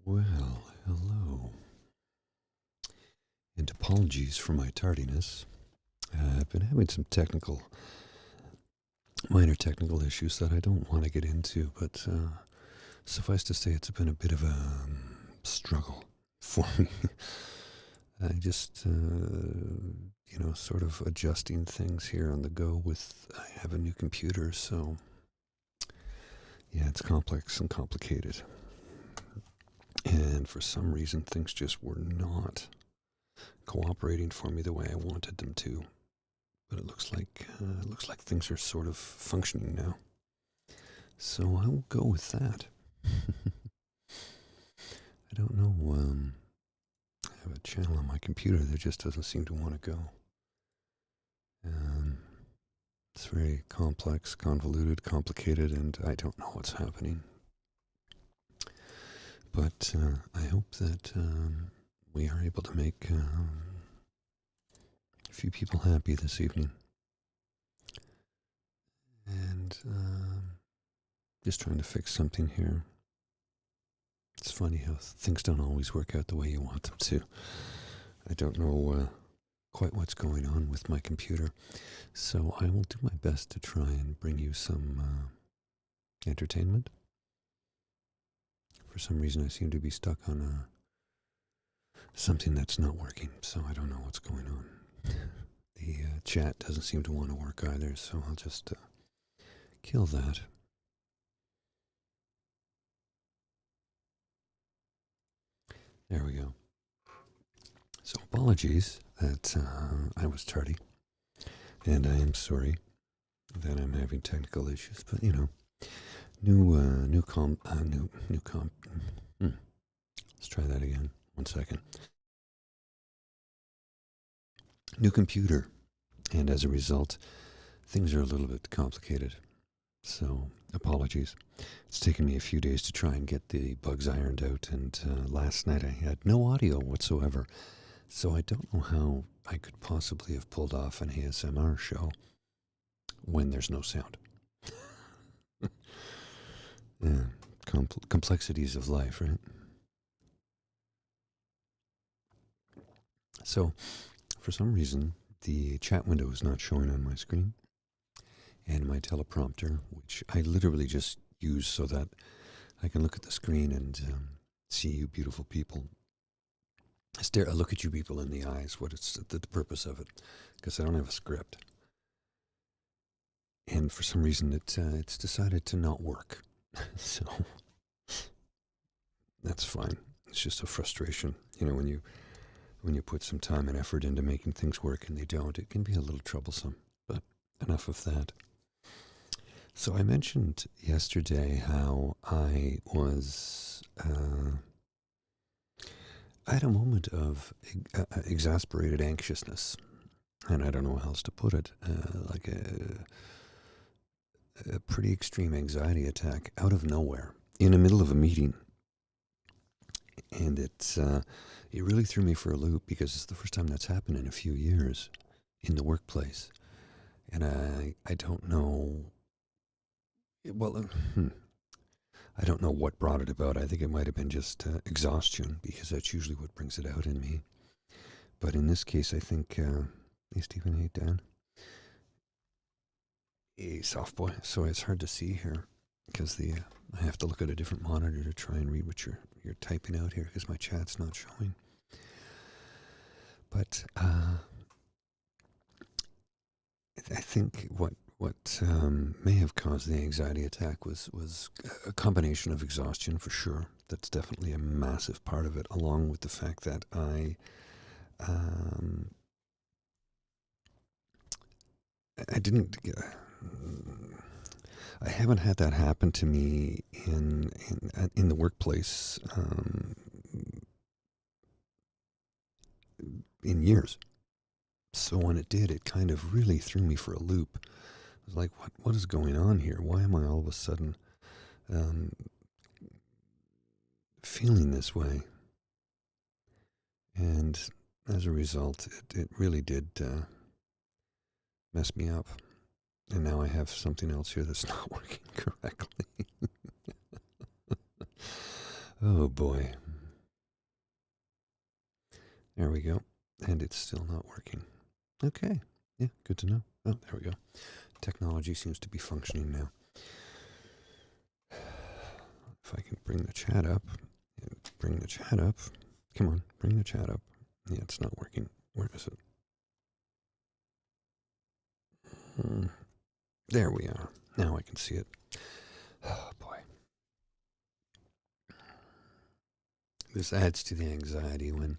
Well, hello, and apologies for my tardiness. I've been having some minor technical issues that I don't want to get into, but suffice to say, it's been a bit of a struggle for me. I just, sort of adjusting things here on the go I have a new computer, so yeah, it's complex and complicated. And for some reason, things just were not cooperating for me the way I wanted them to. But it looks like things are sort of functioning now. So I will go with that. I don't know. I have a channel on my computer that just doesn't seem to want to go. Um, it's very complex, convoluted, complicated, and I don't know what's happening. But I hope that we are able to make a few people happy this evening. And just trying to fix something here. It's funny how things don't always work out the way you want them to. I don't know quite what's going on with my computer, so I will do my best to try and bring you some entertainment. For some reason, I seem to be stuck on something that's not working, so I don't know what's going on. The chat doesn't seem to want to work either, so I'll just kill that. There we go. So apologies that I was tardy, and I am sorry that I'm having technical issues, but new comp. Let's try that again. 1 second. New computer, and as a result, things are a little bit complicated. So apologies. It's taken me a few days to try and get the bugs ironed out, and last night I had no audio whatsoever. So I don't know how I could possibly have pulled off an ASMR show when there's no sound. Yeah, complexities of life, right? So, for some reason, the chat window is not showing on my screen, and my teleprompter, which I literally just use so that I can look at the screen and see you beautiful people. I look at you people in the eyes. What it's the purpose of it? Because I don't have a script, and for some reason, it's decided to not work. So that's fine. It's just a frustration, when you put some time and effort into making things work and they don't. It can be a little troublesome. But enough of that. So I mentioned yesterday how I had a moment of exasperated anxiousness, and I don't know how else to put it, like a pretty extreme anxiety attack out of nowhere in the middle of a meeting. And it really threw me for a loop because it's the first time that's happened in a few years in the workplace. And I don't know, well, I don't know what brought it about. I think it might have been just exhaustion, because that's usually what brings it out in me. But in this case, I think, hey Stephen, hey Dan, hey soft boy. So it's hard to see here because I have to look at a different monitor to try and read what you're typing out here because my chat's not showing. But I think what may have caused the anxiety attack was a combination of exhaustion, for sure. That's definitely a massive part of it, along with the fact that I I didn't. I haven't had that happen to me in the workplace in years. So when it did, it kind of really threw me for a loop. I was like, what is going on here? Why am I all of a sudden um, feeling this way? And as a result, it really did mess me up. And now I have something else here that's not working correctly. Oh boy. There we go. And it's still not working. Okay. Yeah, good to know. Oh, there we go. Technology seems to be functioning now. If I can bring the chat up. Bring the chat up. Come on, bring the chat up. Yeah, it's not working. Where is it? There we are. Now I can see it. Oh boy. This adds to the anxiety when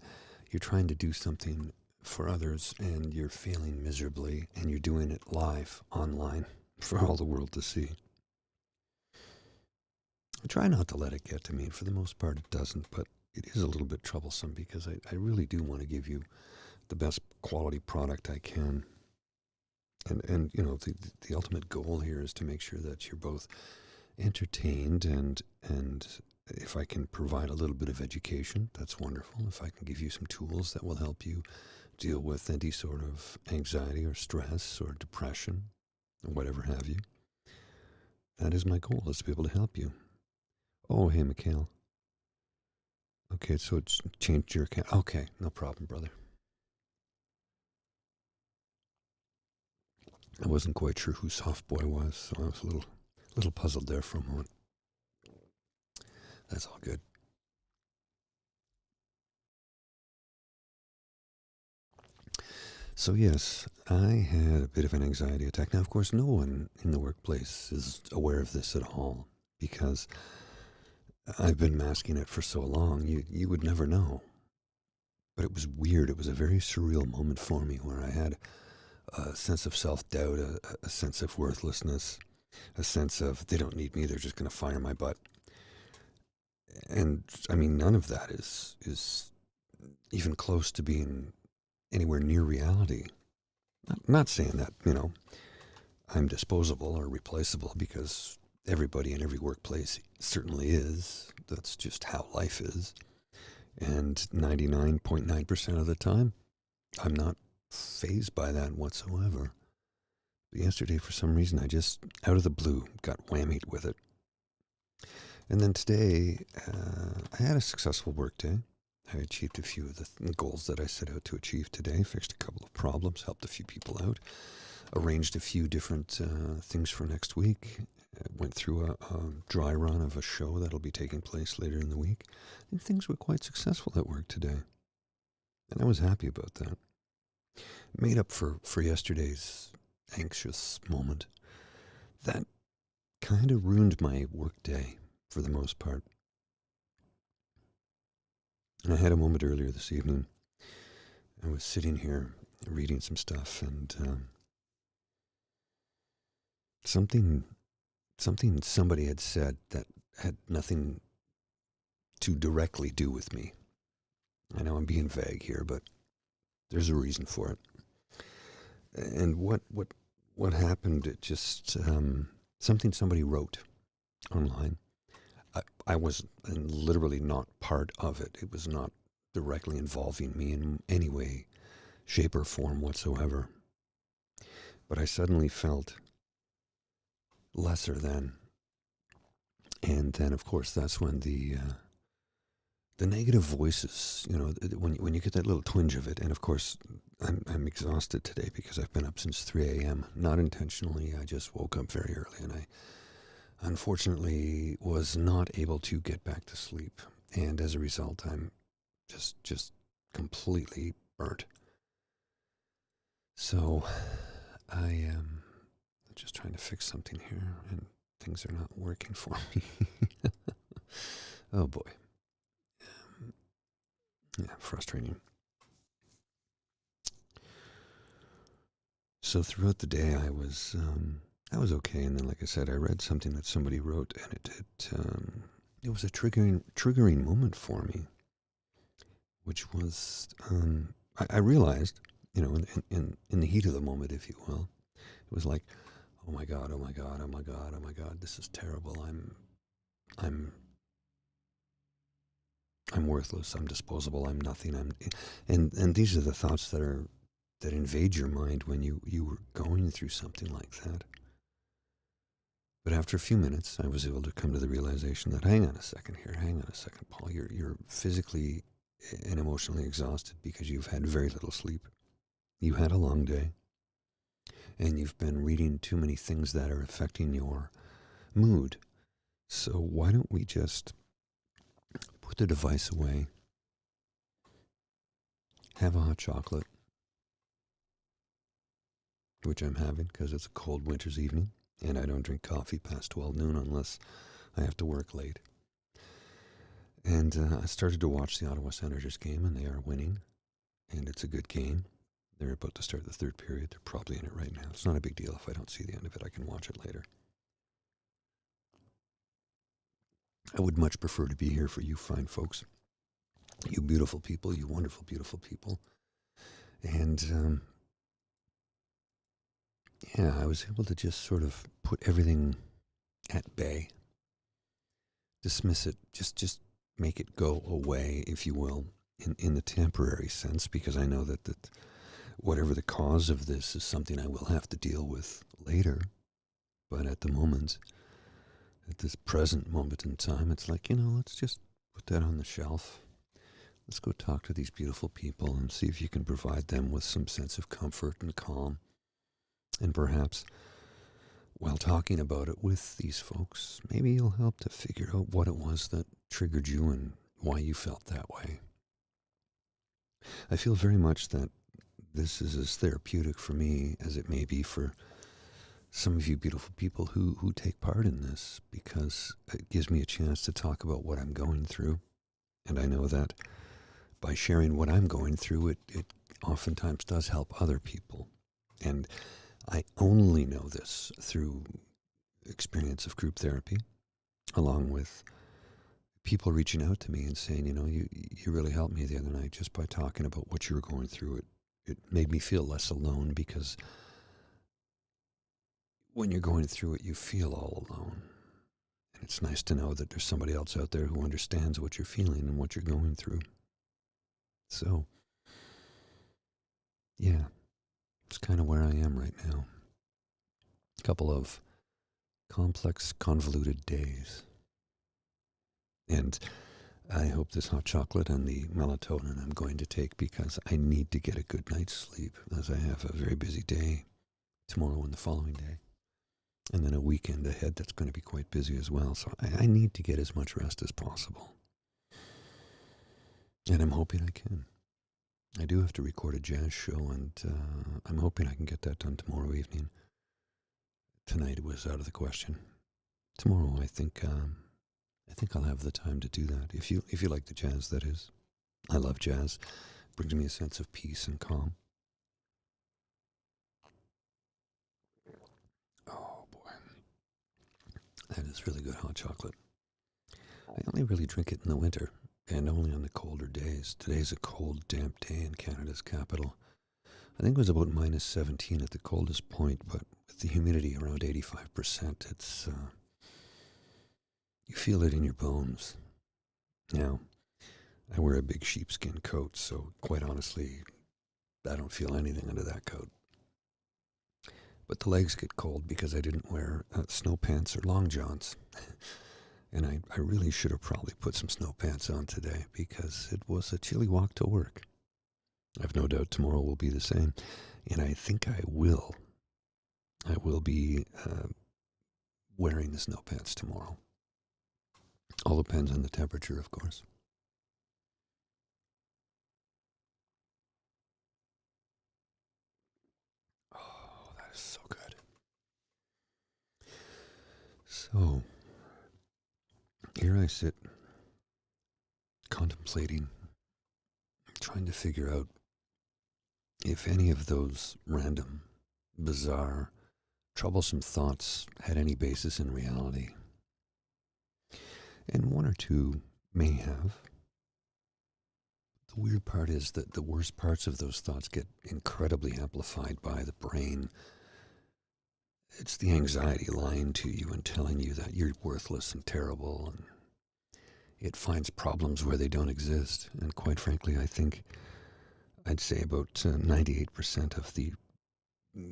you're trying to do something for others and you're failing miserably and you're doing it live online for all the world to see. I try not to let it get to me. For the most part, it doesn't, but it is a little bit troublesome because I really do want to give you the best quality product I can. And you know, the ultimate goal here is to make sure that you're both entertained and if I can provide a little bit of education, that's wonderful. If I can give you some tools that will help you deal with any sort of anxiety or stress or depression or whatever have you, that is my goal, is to be able to help you. Oh, hey, Mikhail. Okay, so it's changed your account. Okay, no problem, brother. I wasn't quite sure who Softboy was, so I was a little puzzled there for a moment. That's all good. So yes, I had a bit of an anxiety attack. Now, of course, no one in the workplace is aware of this at all because I've been masking it for so long. You would never know. But it was weird. It was a very surreal moment for me where I had a sense of self-doubt, a sense of worthlessness, a sense of they don't need me. They're just going to fire my butt. And I mean, none of that is even close to being anywhere near reality. Not saying that, you know, I'm disposable or replaceable because everybody in every workplace certainly is. That's just how life is. And 99.9% of the time, I'm not fazed by that whatsoever. But yesterday, for some reason, I just, out of the blue, got whammied with it. And then today, I had a successful work day. I achieved a few of the goals that I set out to achieve today, fixed a couple of problems, helped a few people out, arranged a few different things for next week, went through a dry run of a show that'll be taking place later in the week, and things were quite successful at work today. And I was happy about that. Made up for yesterday's anxious moment. That kind of ruined my work day for the most part. And I had a moment earlier this evening. I was sitting here reading some stuff, and something somebody had said that had nothing to directly do with me. I know I'm being vague here, but there's a reason for it. And what happened? It just something somebody wrote online. I was literally not part of it. It was not directly involving me in any way, shape, or form whatsoever. But I suddenly felt lesser than. And then, of course, that's when the negative voices, you know, when you get that little twinge of it. And of course, I'm exhausted today because I've been up since 3 a.m. Not intentionally. I just woke up very early, and I unfortunately was not able to get back to sleep. And as a result, I'm just completely burnt. So I am just trying to fix something here, and things are not working for me. Oh boy. Yeah, frustrating. So throughout the day, I was okay, and then, like I said, I read something that somebody wrote, and it was a triggering moment for me, which was I realized, in the heat of the moment, if you will, it was like, oh my god, oh my god, oh my god, oh my god, this is terrible. I'm I'm worthless. I'm disposable. I'm nothing. And these are the thoughts that invade your mind when you were going through something like that. But after a few minutes, I was able to come to the realization that hang on a second here, hang on a second, Paul. You're physically and emotionally exhausted because you've had very little sleep. You had a long day, and you've been reading too many things that are affecting your mood. So why don't we just put the device away, have a hot chocolate, which I'm having because it's a cold winter's evening, and I don't drink coffee past 12 noon unless I have to work late. And I started to watch the Ottawa Senators game, and they are winning, and it's a good game. They're about to start the third period. They're probably in it right now. It's not a big deal if I don't see the end of it. I can watch it later. I would much prefer to be here for you fine folks, you beautiful people, you wonderful, beautiful people. And yeah, I was able to just sort of put everything at bay, dismiss it, just make it go away, if you will, in the temporary sense, because I know that whatever the cause of this is something I will have to deal with later. But at the moment, at this present moment in time, it's like, let's just put that on the shelf. Let's go talk to these beautiful people and see if you can provide them with some sense of comfort and calm. And perhaps while talking about it with these folks, maybe you'll help to figure out what it was that triggered you and why you felt that way. I feel very much that this is as therapeutic for me as it may be for some of you beautiful people who take part in this, because it gives me a chance to talk about what I'm going through. And I know that by sharing what I'm going through, it oftentimes does help other people. And I only know this through experience of group therapy, along with people reaching out to me and saying, you really helped me the other night just by talking about what you were going through. It made me feel less alone, because when you're going through it, you feel all alone. And it's nice to know that there's somebody else out there who understands what you're feeling and what you're going through. So, yeah, it's kind of where I am right now. A couple of complex, convoluted days. And I hope this hot chocolate and the melatonin I'm going to take, because I need to get a good night's sleep, as I have a very busy day tomorrow and the following day. And then a weekend ahead that's going to be quite busy as well. So I need to get as much rest as possible. And I'm hoping I can. I do have to record a jazz show, and I'm hoping I can get that done tomorrow evening. Tonight it was out of the question. Tomorrow, I think I'll have the time to do that. If you like the jazz, that is. I love jazz. It brings me a sense of peace and calm. Oh boy, that is really good hot chocolate. I only really drink it in the winter, and only on the colder days. Today's a cold, damp day in Canada's capital. I think it was about minus 17 at the coldest point, but with the humidity around 85%, it's you feel it in your bones. Now, I wear a big sheepskin coat, so quite honestly, I don't feel anything under that coat. But the legs get cold because I didn't wear snow pants or long johns. And I really should have probably put some snow pants on today, because it was a chilly walk to work. I've no doubt tomorrow will be the same. And I think I will. I will be wearing the snow pants tomorrow. All depends on the temperature, of course. Oh, that is so good. So, here I sit, contemplating, trying to figure out if any of those random bizarre, troublesome thoughts had any basis in reality. And one or two may have. The weird part is that the worst parts of those thoughts get incredibly amplified by the brain. It's the anxiety lying to you and telling you that you're worthless and terrible, and it finds problems where they don't exist. And quite frankly, I think I'd say about 98% of the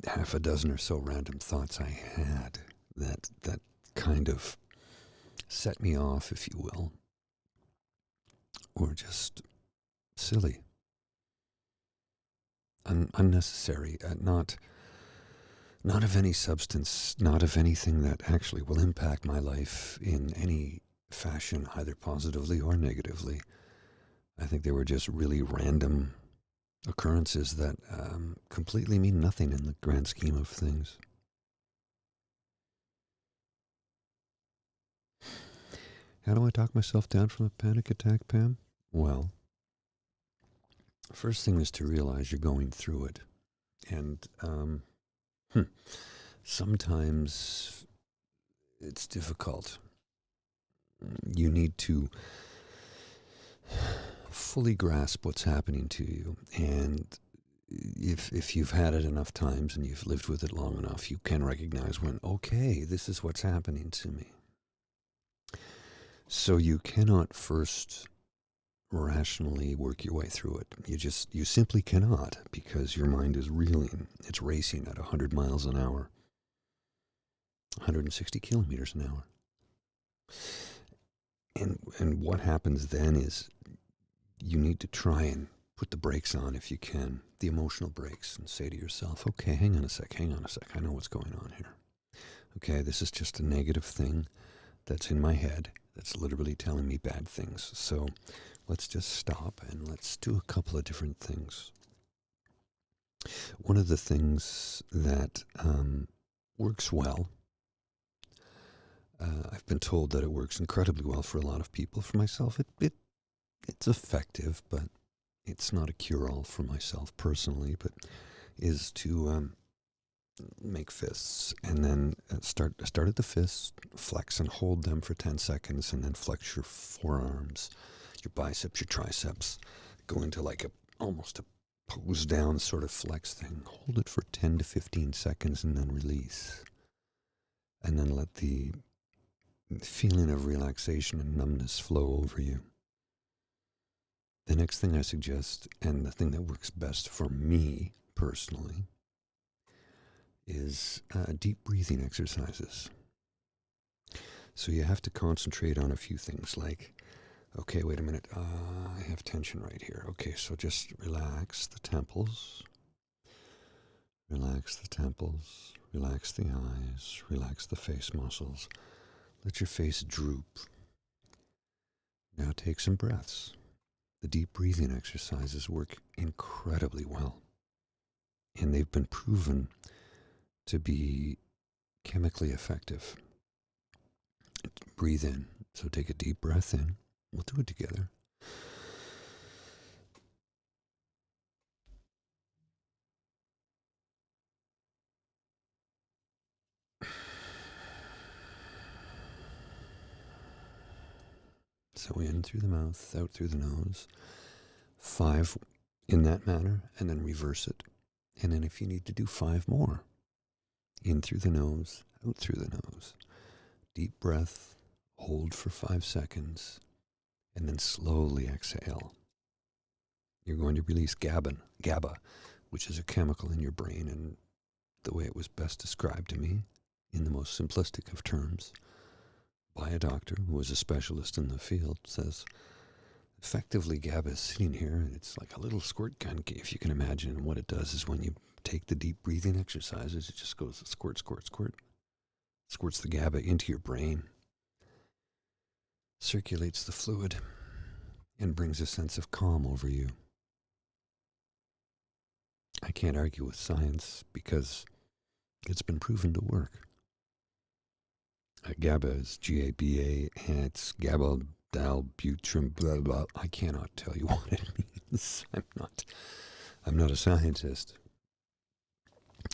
half a dozen or so random thoughts I had that kind of set me off, if you will, were just silly, unnecessary, not of any substance, not of anything that actually will impact my life in any fashion, either positively or negatively. I think they were just really random occurrences that completely mean nothing in the grand scheme of things. How do I talk myself down from a panic attack, Pam? Well, first thing is to realize you're going through it. And sometimes it's difficult. You need to fully grasp what's happening to you. And if you've had it enough times and you've lived with it long enough, you can recognize when, okay, this is what's happening to me. So you cannot first rationally work your way through it. You simply cannot, because your mind is reeling. It's racing at 100 miles an hour, 160 kilometers an hour. And what happens then is you need to try and put the brakes on if you can, the emotional brakes, and say to yourself, okay, hang on a sec, I know what's going on here. Okay, this is just a negative thing that's in my head that's literally telling me bad things. So let's just stop and let's do a couple of different things. One of the things that works well, I've been told that it works incredibly well for a lot of people. For myself, it's effective, but it's not a cure-all for myself personally, but is to make fists and then start at the fists, flex and hold them for 10 seconds, and then flex your forearms, your biceps, your triceps, go into like almost a pose down sort of flex thing. Hold it for 10 to 15 seconds and then release. And then let the feeling of relaxation and numbness flow over you. The next thing I suggest, and the thing that works best for me personally, is deep breathing exercises. So you have to concentrate on a few things like, okay, wait a minute, I have tension right here. Okay, so just relax the temples, relax the eyes, relax the face muscles. Let your face droop. Now take some breaths. The deep breathing exercises work incredibly well, and they've been proven to be chemically effective. Breathe in. So take a deep breath in. We'll do it together. So in through the mouth, out through the nose. 5 in that manner, and then reverse it. And then if you need to do 5 more, in through the nose, out through the nose. Deep breath, hold for 5 seconds, and then slowly exhale. You're going to release GABA, which is a chemical in your brain, and the way it was best described to me, in the most simplistic of terms, by a doctor who was a specialist in the field, says, effectively GABA is sitting here, and it's like a little squirt gun, if you can imagine. And what it does is when you take the deep breathing exercises, it just goes squirt, squirt, squirt. Squirts the GABA into your brain, circulates the fluid, and brings a sense of calm over you. I can't argue with science because it's been proven to work. GABA is GABA, and it's gabaldalbutrin, blah, blah. I cannot tell you what it means. I'm not a scientist.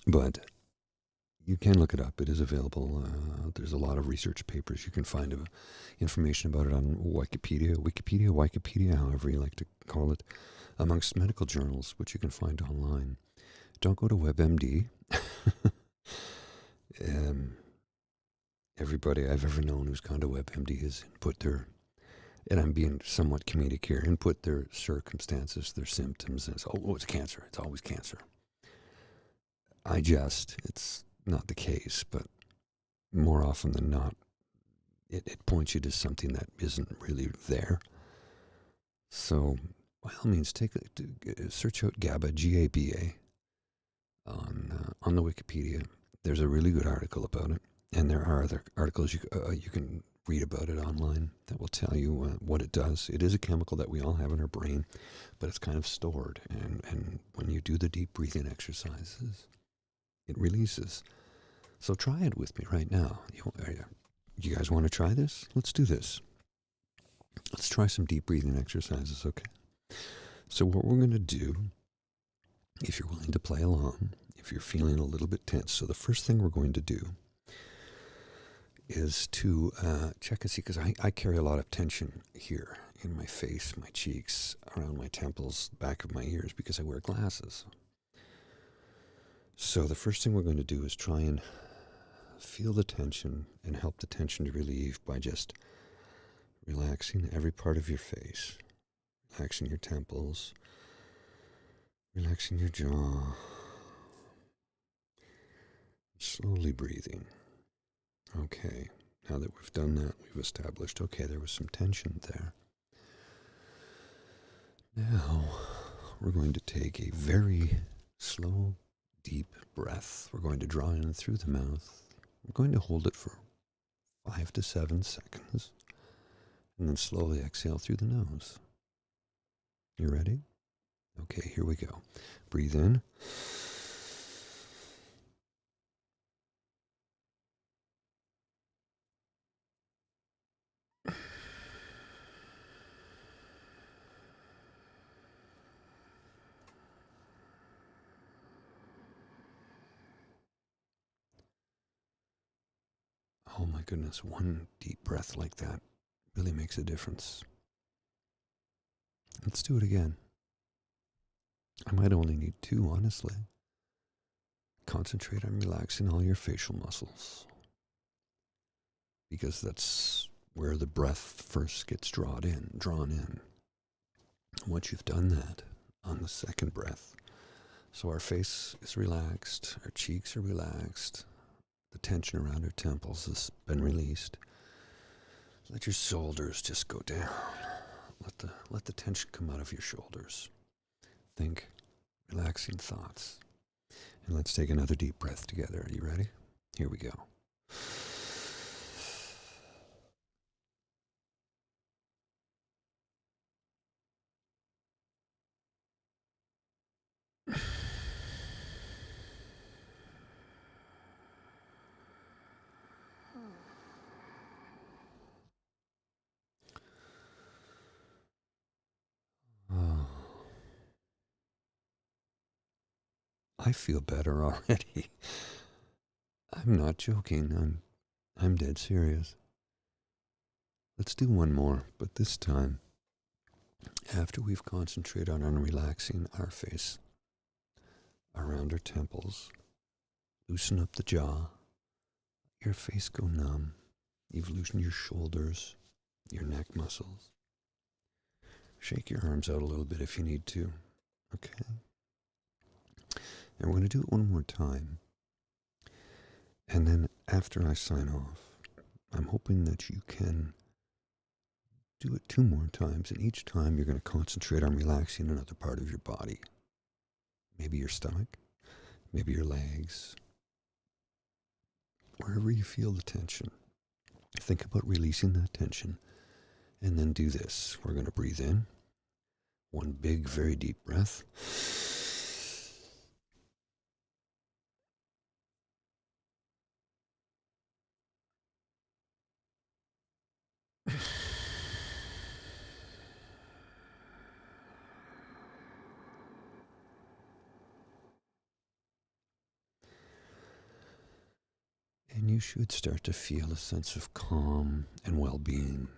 But You can look it up. It is available. There's a lot of research papers. You can find information about it on Wikipedia, however you like to call it, amongst medical journals, which you can find online. Don't go to WebMD. Everybody I've ever known who's gone to WebMD has input their, and I'm being somewhat comedic here, input their circumstances, their symptoms, and it's, oh, it's cancer. It's always cancer. It's not the case, but more often than not, it points you to something that isn't really there. So, by all means, search out GABA, GABA, on the Wikipedia. There's a really good article about it, and there are other articles you can read about it online that will tell you what it does. It is a chemical that we all have in our brain, but it's kind of stored, and when you do the deep breathing exercises, it releases. So try it with me right now. You guys want to try this? Let's do this. Let's try some deep breathing exercises, okay? So what we're going to do, if you're willing to play along, if you're feeling a little bit tense, so the first thing we're going to do is to check and see, because I carry a lot of tension here in my face, my cheeks, around my temples, back of my ears, because I wear glasses. So the first thing we're going to do is try and feel the tension and help the tension to relieve by just relaxing every part of your face, relaxing your temples, relaxing your jaw, slowly breathing. Okay, now that we've done that, we've established, okay, there was some tension there. Now, we're going to take a very slow, deep breath. We're going to draw in through the mouth. We're going to hold it for 5 to 7 seconds, and then slowly exhale through the nose. You ready? Okay, here we go. Breathe in. Oh my goodness, one deep breath like that really makes a difference. Let's do it again. I might only need 2, honestly. Concentrate on relaxing all your facial muscles, because that's where the breath first gets drawn in. Once you've done that, on the second breath, so our face is relaxed, our cheeks are relaxed, the tension around our temples has been released. Let your shoulders just go down. Let the tension come out of your shoulders. Think relaxing thoughts. And let's take another deep breath together. Are you ready? Here we go. Oh, I feel better already. I'm not joking. I'm dead serious. Let's do one more, but this time, after we've concentrated on relaxing our face, around our temples, loosen up the jaw, your face go numb, you've loosened your shoulders, your neck muscles. Shake your arms out a little bit if you need to, okay? And we're going to do it one more time. And then after I sign off, I'm hoping that you can do it 2 more times, and each time you're going to concentrate on relaxing another part of your body. Maybe your stomach, maybe your legs, wherever you feel the tension. Think about releasing that tension, and then do this. We're going to breathe in, one big, very deep breath. and you should start to feel a sense of calm and well-being.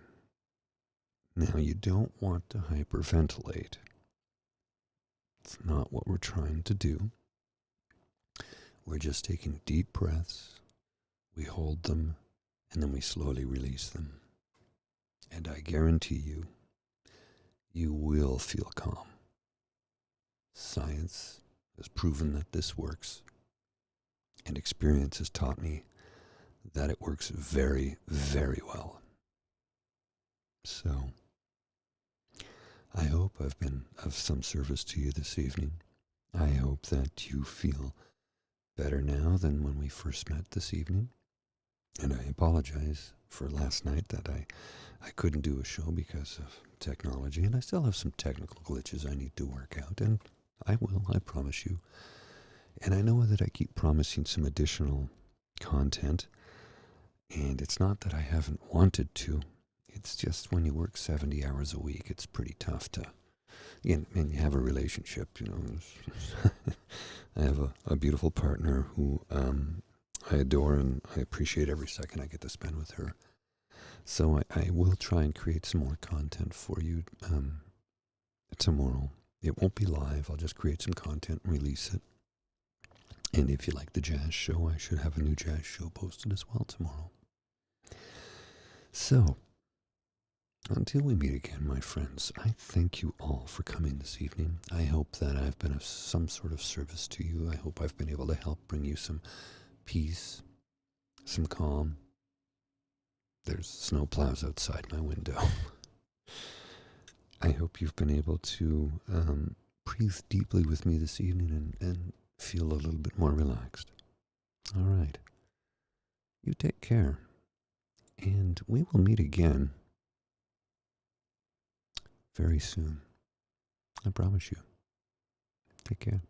Now, you don't want to hyperventilate. It's not what we're trying to do. We're just taking deep breaths, we hold them, and then we slowly release them. And I guarantee you, you will feel calm. Science has proven that this works, and experience has taught me that it works very, very well. So, I hope I've been of some service to you this evening. I hope that you feel better now than when we first met this evening. And I apologize for last night that I couldn't do a show because of technology, and I still have some technical glitches I need to work out, and I will, I promise you. And I know that I keep promising some additional content, and it's not that I haven't wanted to. It's just when you work 70 hours a week, it's pretty tough to, and you have a relationship, I have a beautiful partner who I adore, and I appreciate every second I get to spend with her. So I will try and create some more content for you tomorrow. It won't be live. I'll just create some content and release it. And if you like the jazz show, I should have a new jazz show posted as well tomorrow. So, until we meet again, my friends, I thank you all for coming this evening. I hope that I've been of some sort of service to you. I hope I've been able to help bring you some peace, some calm. There's snow plows outside my window. I hope you've been able to breathe deeply with me this evening and feel a little bit more relaxed. All right. You take care. And we will meet again very soon. I promise you. Take care.